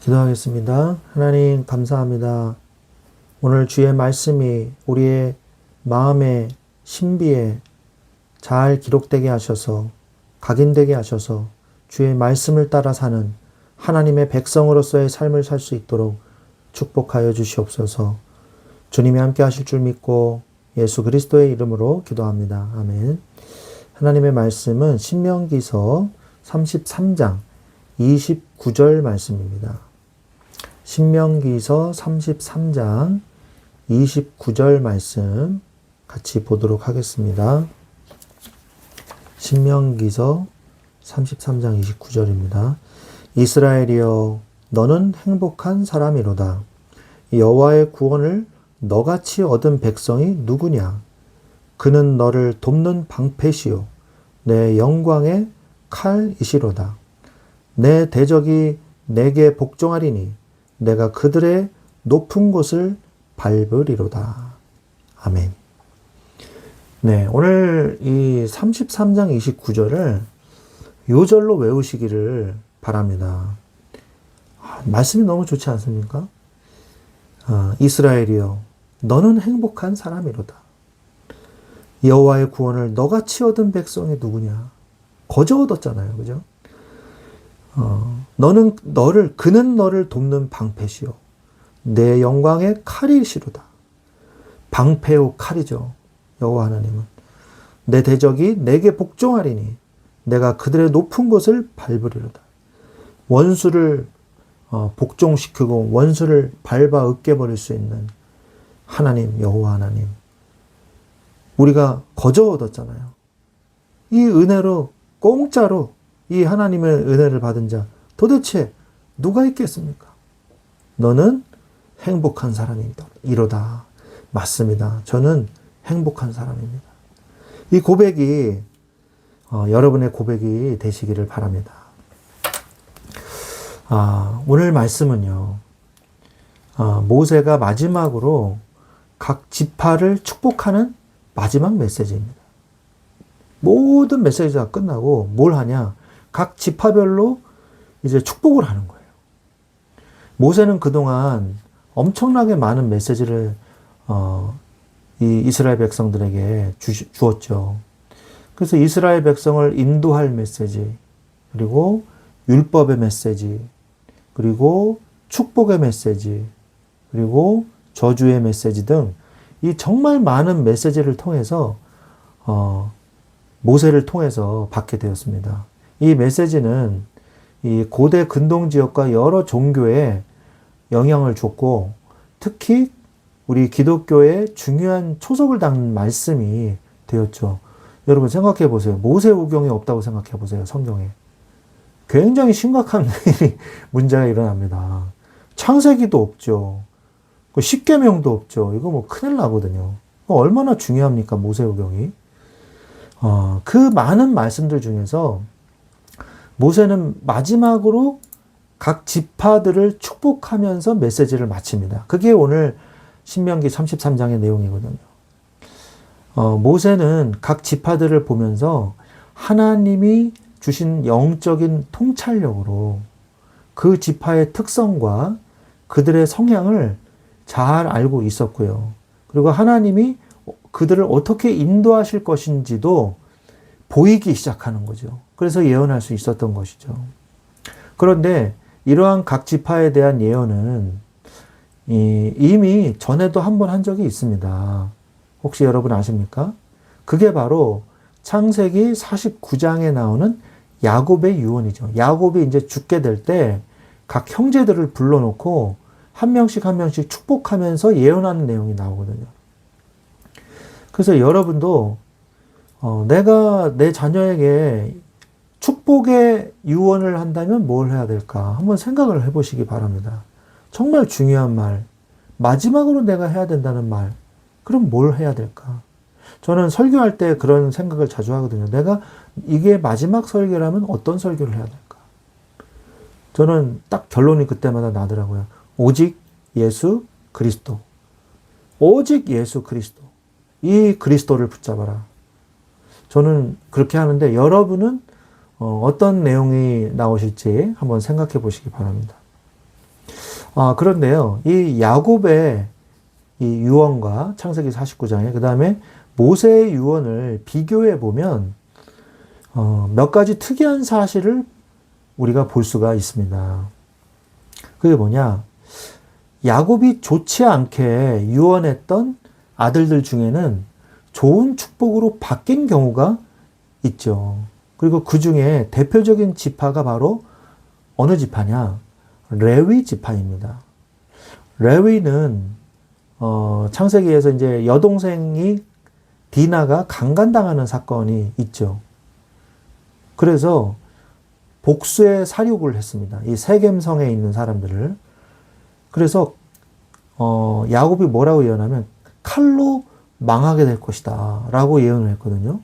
기도하겠습니다. 하나님 감사합니다. 오늘 주의 말씀이 우리의 마음의 신비에 잘 기록되게 하셔서 각인되게 하셔서 주의 말씀을 따라 사는 하나님의 백성으로서의 삶을 살 수 있도록 축복하여 주시옵소서. 주님이 함께 하실 줄 믿고 예수 그리스도의 이름으로 기도합니다. 아멘. 하나님의 말씀은 신명기서 33장 29절 말씀입니다. 신명기서 33장 29절 말씀 같이 보도록 하겠습니다. 신명기서 33장 29절입니다. 이스라엘이여 너는 행복한 사람이로다. 여호와의 구원을 너같이 얻은 백성이 누구냐? 그는 너를 돕는 방패시요 내 영광의 칼이시로다. 내 대적이 내게 복종하리니 내가 그들의 높은 곳을 밟으리로다. 아멘. 네, 오늘 이 33장 29절을 요절로 외우시기를 바랍니다. 말씀이 너무 좋지 않습니까? 이스라엘이여 너는 행복한 사람이로다. 여호와의 구원을 너같이 얻은 백성이 누구냐? 거저 얻었잖아요. 그죠? 그는 너를 돕는 방패시요 내 영광의 칼이시로다. 방패요 칼이죠. 여호와 하나님은 내 대적이 내게 복종하리니 내가 그들의 높은 곳을 밟으리로다. 원수를 복종시키고 원수를 밟아 으깨버릴 수 있는 하나님, 여호와 하나님. 우리가 거저 얻었잖아요. 이 은혜로 공짜로 이 하나님의 은혜를 받은 자 도대체 누가 있겠습니까? 너는 행복한 사람이로다. 맞습니다. 저는 행복한 사람입니다. 이 고백이 여러분의 고백이 되시기를 바랍니다. 오늘 말씀은요. 모세가 마지막으로 각 지파를 축복하는 마지막 메시지입니다. 모든 메시지가 끝나고 뭘 하냐? 각 지파별로 이제 축복을 하는 거예요. 모세는 그동안 엄청나게 많은 메시지를 이 이스라엘 백성들에게 주었죠. 그래서 이스라엘 백성을 인도할 메시지, 그리고 율법의 메시지, 그리고 축복의 메시지, 그리고 저주의 메시지 등 이 정말 많은 메시지를 통해서 모세를 통해서 받게 되었습니다. 이 메시지는 이 고대 근동 지역과 여러 종교에 영향을 줬고 특히 우리 기독교의 중요한 초석을 닦는 말씀이 되었죠. 여러분 생각해 보세요. 모세오경이 없다고 생각해 보세요. 성경에. 굉장히 심각한 문제가 일어납니다. 창세기도 없죠. 십계명도 없죠. 이거 뭐 큰일 나거든요. 얼마나 중요합니까? 모세오경이. 그 많은 말씀들 중에서 모세는 마지막으로 각 지파들을 축복하면서 메시지를 마칩니다. 그게 오늘 신명기 33장의 내용이거든요. 모세는 각 지파들을 보면서 하나님이 주신 영적인 통찰력으로 그 지파의 특성과 그들의 성향을 잘 알고 있었고요. 그리고 하나님이 그들을 어떻게 인도하실 것인지도 보이기 시작하는 거죠. 그래서 예언할 수 있었던 것이죠. 그런데 이러한 각 지파에 대한 예언은 이미 전에도 한 번 한 적이 있습니다. 혹시 여러분 아십니까? 그게 바로 창세기 49장에 나오는 야곱의 유언이죠. 야곱이 이제 죽게 될 때 각 형제들을 불러놓고 한 명씩 한 명씩 축복하면서 예언하는 내용이 나오거든요. 그래서 여러분도 내가 내 자녀에게 축복의 유언을 한다면 뭘 해야 될까? 한번 생각을 해보시기 바랍니다. 정말 중요한 말, 마지막으로 내가 해야 된다는 말, 그럼 뭘 해야 될까? 저는 설교할 때 그런 생각을 자주 하거든요. 내가 이게 마지막 설교라면 어떤 설교를 해야 될까? 저는 딱 결론이 그때마다 나더라고요. 오직 예수 그리스도. 오직 예수 그리스도. 이 그리스도를 붙잡아라. 저는 그렇게 하는데 여러분은 어떤 내용이 나오실지 한번 생각해 보시기 바랍니다. 그런데요. 이 야곱의 이 유언과 창세기 49장에 그 다음에 모세의 유언을 비교해 보면 몇 가지 특이한 사실을 우리가 볼 수가 있습니다. 그게 뭐냐? 야곱이 좋지 않게 유언했던 아들들 중에는 좋은 축복으로 바뀐 경우가 있죠. 그리고 그 중에 대표적인 지파가 바로 어느 지파냐? 레위 지파입니다. 레위는 창세기에서 이제 여동생이 디나가 강간당하는 사건이 있죠. 그래서 복수의 사륙을 했습니다. 이 세겜성에 있는 사람들을. 그래서 야곱이 뭐라고 예언하면 칼로 망하게 될 것이다 라고 예언을 했거든요.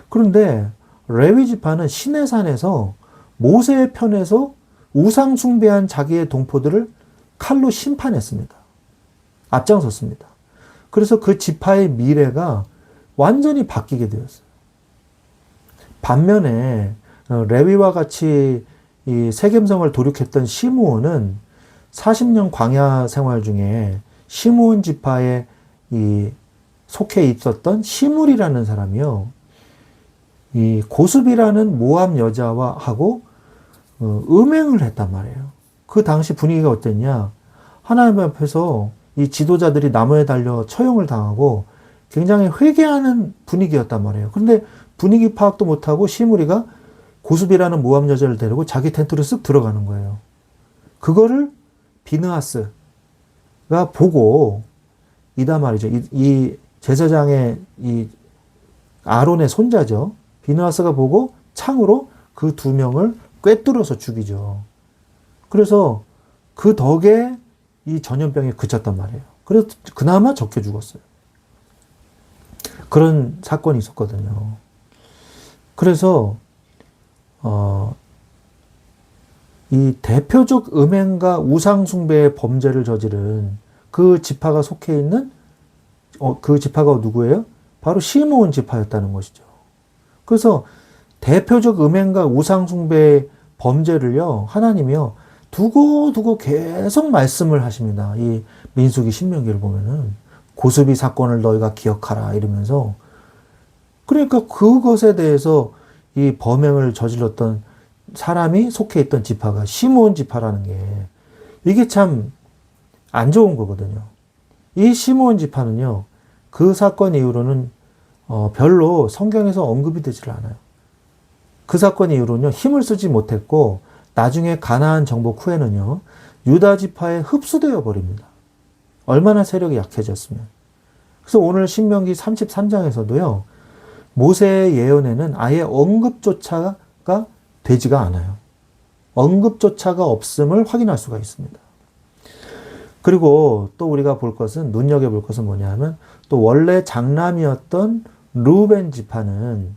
그런데 레위 지파는 시내산에서 모세의 편에서 우상 숭배한 자기의 동포들을 칼로 심판했습니다. 앞장섰습니다. 그래서 그 지파의 미래가 완전히 바뀌게 되었어요. 반면에 레위와 같이 이 세겜성을 도륙했던 시므온은 40년 광야 생활 중에 시므온 지파에 이 속해 있었던 시물이라는 사람이요. 이 고습이라는 모압 여자와 하고 음행을 했단 말이에요. 그 당시 분위기가 어땠냐? 하나님 앞에서 이 지도자들이 나무에 달려 처형을 당하고 굉장히 회개하는 분위기였단 말이에요. 그런데 분위기 파악도 못하고 시므리가 고습이라는 모압 여자를 데리고 자기 텐트로 쓱 들어가는 거예요. 그거를 비느하스가 보고 이다 말이죠. 이 제사장의 이 아론의 손자죠. 비느하스가 보고 창으로 그 두 명을 꿰뚫어서 죽이죠. 그래서 그 덕에 이 전염병이 그쳤단 말이에요. 그래서 그나마 적게 죽었어요. 그런 사건이 있었거든요. 그래서 이 대표적 음행과 우상숭배의 범죄를 저지른 그 지파가 속해 있는 그 지파가 누구예요? 바로 시므온 지파였다는 것이죠. 그래서 대표적 음행과 우상숭배의 범죄를요, 하나님이요, 두고 계속 말씀을 하십니다. 이 민수기 신명기를 보면은 고스비 사건을 너희가 기억하라 이러면서, 그러니까 그것에 대해서 이 범행을 저질렀던 사람이 속해 있던 지파가 시므온 지파라는 게 이게 참 안 좋은 거거든요. 이 시므온 지파는요, 그 사건 이후로는 별로 성경에서 언급이 되질 않아요. 그 사건 이후로는요, 힘을 쓰지 못했고 나중에 가나안 정복 후에는요, 유다 지파에 흡수되어 버립니다. 얼마나 세력이 약해졌으면. 그래서 오늘 신명기 33장에서도요, 모세의 예언에는 아예 언급조차가 되지가 않아요. 언급조차가 없음을 확인할 수가 있습니다. 그리고 또 우리가 볼 것은, 눈여겨볼 것은 뭐냐 하면, 또 원래 장남이었던 르우벤 지파는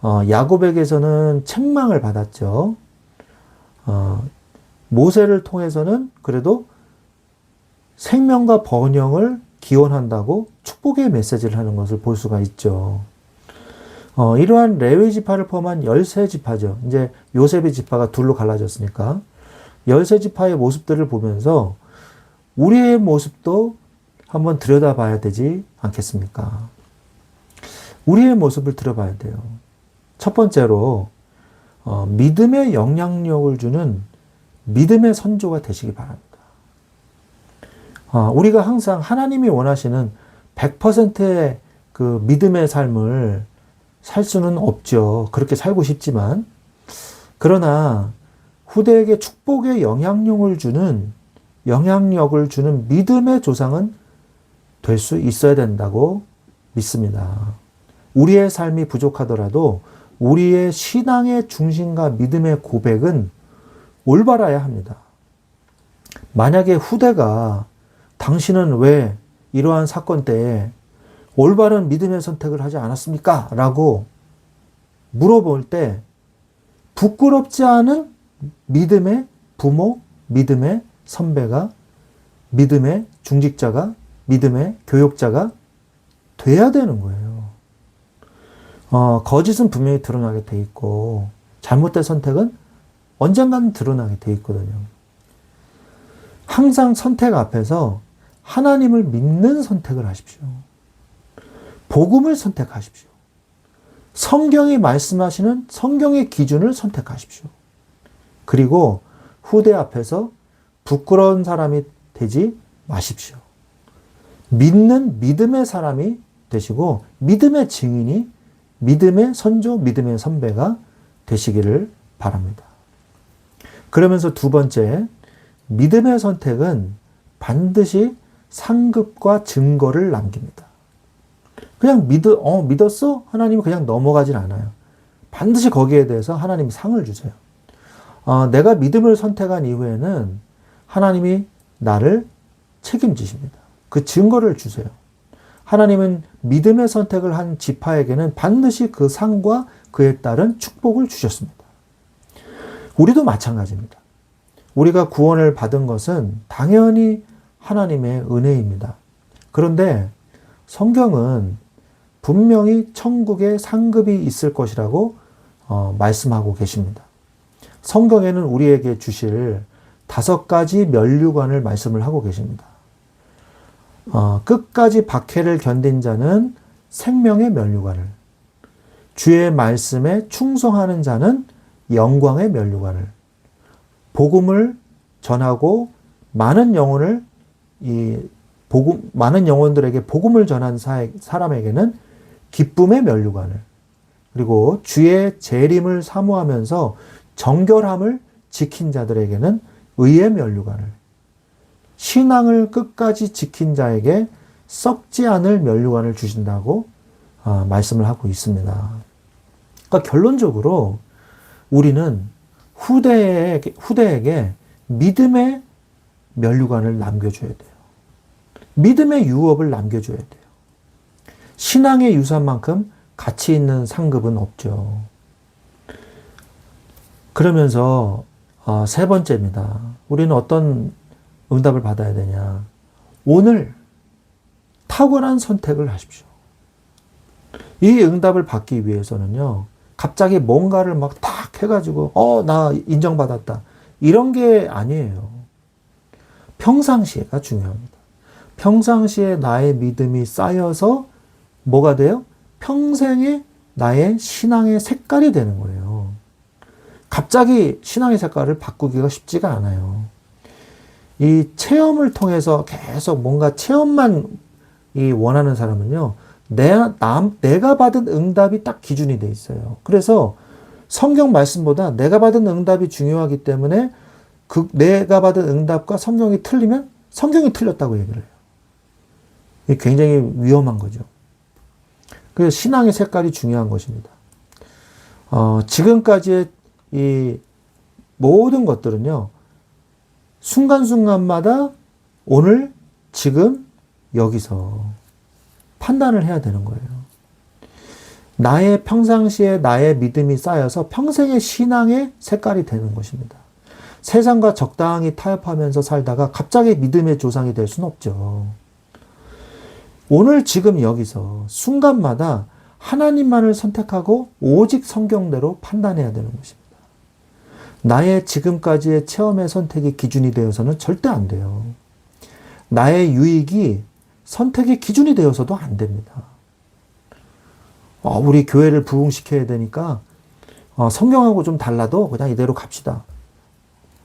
야곱에게서는 책망을 받았죠. 모세를 통해서는 그래도 생명과 번영을 기원한다고 축복의 메시지를 하는 것을 볼 수가 있죠. 이러한 레위 지파를 포함한 13지파죠. 이제 요셉의 지파가 둘로 갈라졌으니까 13지파의 모습들을 보면서 우리의 모습도 한번 들여다봐야 되지 않겠습니까? 우리의 모습을 들여봐야 돼요. 첫 번째로 믿음의 영향력을 주는 믿음의 선조가 되시기 바랍니다. 우리가 항상 하나님이 원하시는 100%의 그 믿음의 삶을 살 수는 없죠. 그렇게 살고 싶지만. 그러나 후대에게 축복의 영향력을 주는 믿음의 조상은 될 수 있어야 된다고 믿습니다. 우리의 삶이 부족하더라도 우리의 신앙의 중심과 믿음의 고백은 올바라야 합니다. 만약에 후대가 당신은 왜 이러한 사건 때에 올바른 믿음의 선택을 하지 않았습니까? 라고 물어볼 때 부끄럽지 않은 믿음의 부모, 믿음의 선배가, 믿음의 중직자가, 믿음의 교육자가 돼야 되는 거예요. 거짓은 분명히 드러나게 돼 있고 잘못된 선택은 언젠가는 드러나게 돼 있거든요. 항상 선택 앞에서 하나님을 믿는 선택을 하십시오. 복음을 선택하십시오. 성경이 말씀하시는 성경의 기준을 선택하십시오. 그리고 후대 앞에서 부끄러운 사람이 되지 마십시오. 믿는 믿음의 사람이 되시고 믿음의 증인이 믿음의 선조, 믿음의 선배가 되시기를 바랍니다. 그러면서 두 번째, 믿음의 선택은 반드시 상급과 증거를 남깁니다. 그냥 믿었어? 하나님이 그냥 넘어가진 않아요. 반드시 거기에 대해서 하나님이 상을 주세요. 내가 믿음을 선택한 이후에는 하나님이 나를 책임지십니다. 그 증거를 주세요. 하나님은 믿음의 선택을 한 지파에게는 반드시 그 상과 그에 따른 축복을 주셨습니다. 우리도 마찬가지입니다. 우리가 구원을 받은 것은 당연히 하나님의 은혜입니다. 그런데 성경은 분명히 천국에 상급이 있을 것이라고 말씀하고 계십니다. 성경에는 우리에게 주실 5가지 면류관을 말씀을 하고 계십니다. 끝까지 박해를 견딘 자는 생명의 면류관을, 주의 말씀에 충성하는 자는 영광의 면류관을, 복음을 전하고 많은 영혼들에게 복음을 전한 사람에게는 기쁨의 면류관을, 그리고 주의 재림을 사모하면서 정결함을 지킨 자들에게는 의의 면류관을, 신앙을 끝까지 지킨 자에게 썩지 않을 면류관을 주신다고 말씀을 하고 있습니다. 그러니까 결론적으로 우리는 후대에게 믿음의 면류관을 남겨줘야 돼요. 믿음의 유업을 남겨줘야 돼요. 신앙의 유산만큼 가치 있는 상급은 없죠. 그러면서 세 번째입니다. 우리는 어떤 응답을 받아야 되냐. 오늘 탁월한 선택을 하십시오. 이 응답을 받기 위해서는요, 갑자기 뭔가를 막 탁 해가지고, 나 인정받았다. 이런 게 아니에요. 평상시에가 중요합니다. 평상시에 나의 믿음이 쌓여서 뭐가 돼요? 평생에 나의 신앙의 색깔이 되는 거예요. 갑자기 신앙의 색깔을 바꾸기가 쉽지가 않아요. 이 체험을 통해서 계속 뭔가 체험만 원하는 사람은요, 내가 받은 응답이 딱 기준이 돼 있어요. 그래서 성경 말씀보다 내가 받은 응답이 중요하기 때문에 내가 받은 응답과 성경이 틀리면 성경이 틀렸다고 얘기를 해요. 이게 굉장히 위험한 거죠. 그래서 신앙의 색깔이 중요한 것입니다. 지금까지의 이 모든 것들은요, 순간순간마다 오늘, 지금, 여기서 판단을 해야 되는 거예요. 나의 평상시에 나의 믿음이 쌓여서 평생의 신앙의 색깔이 되는 것입니다. 세상과 적당히 타협하면서 살다가 갑자기 믿음의 조상이 될 수는 없죠. 오늘, 지금, 여기서 순간마다 하나님만을 선택하고 오직 성경대로 판단해야 되는 것입니다. 나의 지금까지의 체험의 선택이 기준이 되어서는 절대 안 돼요. 나의 유익이 선택의 기준이 되어서도 안 됩니다. 우리 교회를 부흥시켜야 되니까 성경하고 좀 달라도 그냥 이대로 갑시다.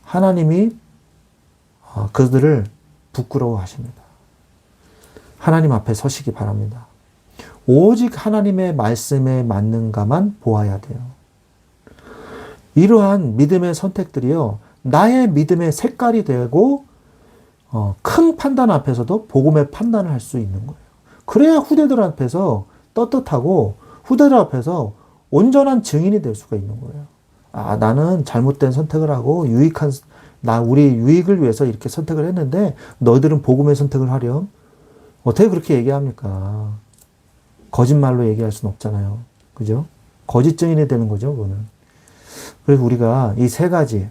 하나님이 그들을 부끄러워하십니다. 하나님 앞에 서시기 바랍니다. 오직 하나님의 말씀에 맞는가만 보아야 돼요. 이러한 믿음의 선택들이요, 나의 믿음의 색깔이 되고 큰 판단 앞에서도 복음의 판단을 할 수 있는 거예요. 그래야 후대들 앞에서 떳떳하고 후대들 앞에서 온전한 증인이 될 수가 있는 거예요. 나는 잘못된 선택을 하고 우리 유익을 위해서 이렇게 선택을 했는데 너희들은 복음의 선택을 하렴? 어떻게 그렇게 얘기합니까? 거짓말로 얘기할 수는 없잖아요. 그죠? 거짓 증인이 되는 거죠, 그거는. 그래서 우리가 이 세 가지,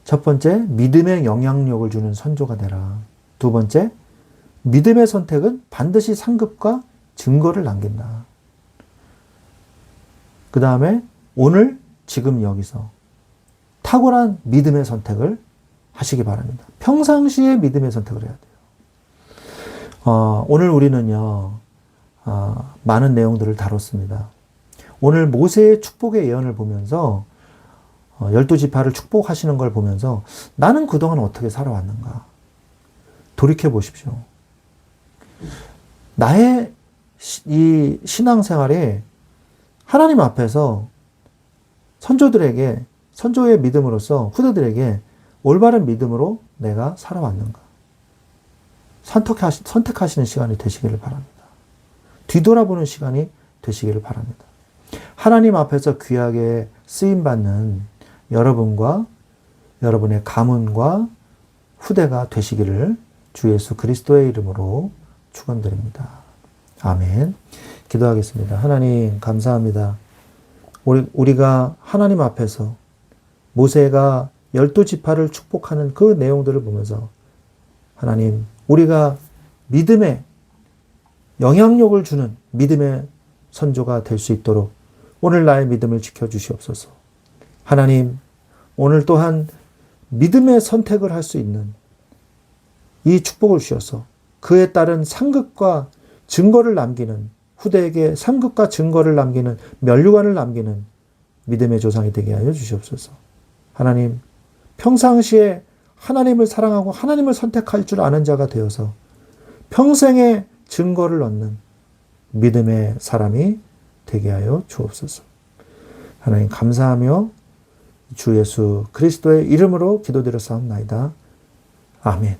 첫 번째, 믿음의 영향력을 주는 선조가 되라. 두 번째, 믿음의 선택은 반드시 상급과 증거를 남긴다. 그 다음에 오늘, 지금, 여기서 탁월한 믿음의 선택을 하시기 바랍니다. 평상시에 믿음의 선택을 해야 돼요. 오늘 우리는요, 많은 내용들을 다뤘습니다. 오늘 모세의 축복의 예언을 보면서 12지파를 축복하시는 걸 보면서 나는 그동안 어떻게 살아왔는가 돌이켜 보십시오. 나의 이 신앙생활에 하나님 앞에서 선조의 믿음으로서 후대들에게 올바른 믿음으로 내가 살아왔는가. 선택하시는 시간이 되시기를 바랍니다. 뒤돌아보는 시간이 되시기를 바랍니다. 하나님 앞에서 귀하게 쓰임받는 여러분과 여러분의 가문과 후대가 되시기를 주 예수 그리스도의 이름으로 축원드립니다. 아멘. 기도하겠습니다. 하나님 감사합니다. 우리가 하나님 앞에서 모세가 12지파를 축복하는 그 내용들을 보면서 하나님, 우리가 믿음의 영향력을 주는 믿음의 선조가 될 수 있도록 오늘 나의 믿음을 지켜주시옵소서. 하나님, 오늘 또한 믿음의 선택을 할 수 있는 이 축복을 주셔서 그에 따른 상급과 증거를 남기는, 후대에게 상급과 증거를 남기는, 면류관을 남기는 믿음의 조상이 되게 하여 주시옵소서. 하나님, 평상시에 하나님을 사랑하고 하나님을 선택할 줄 아는 자가 되어서 평생의 증거를 얻는 믿음의 사람이 되게 하여 주옵소서. 하나님 감사하며 주 예수 그리스도의 이름으로 기도드렸사옵나이다. 아멘.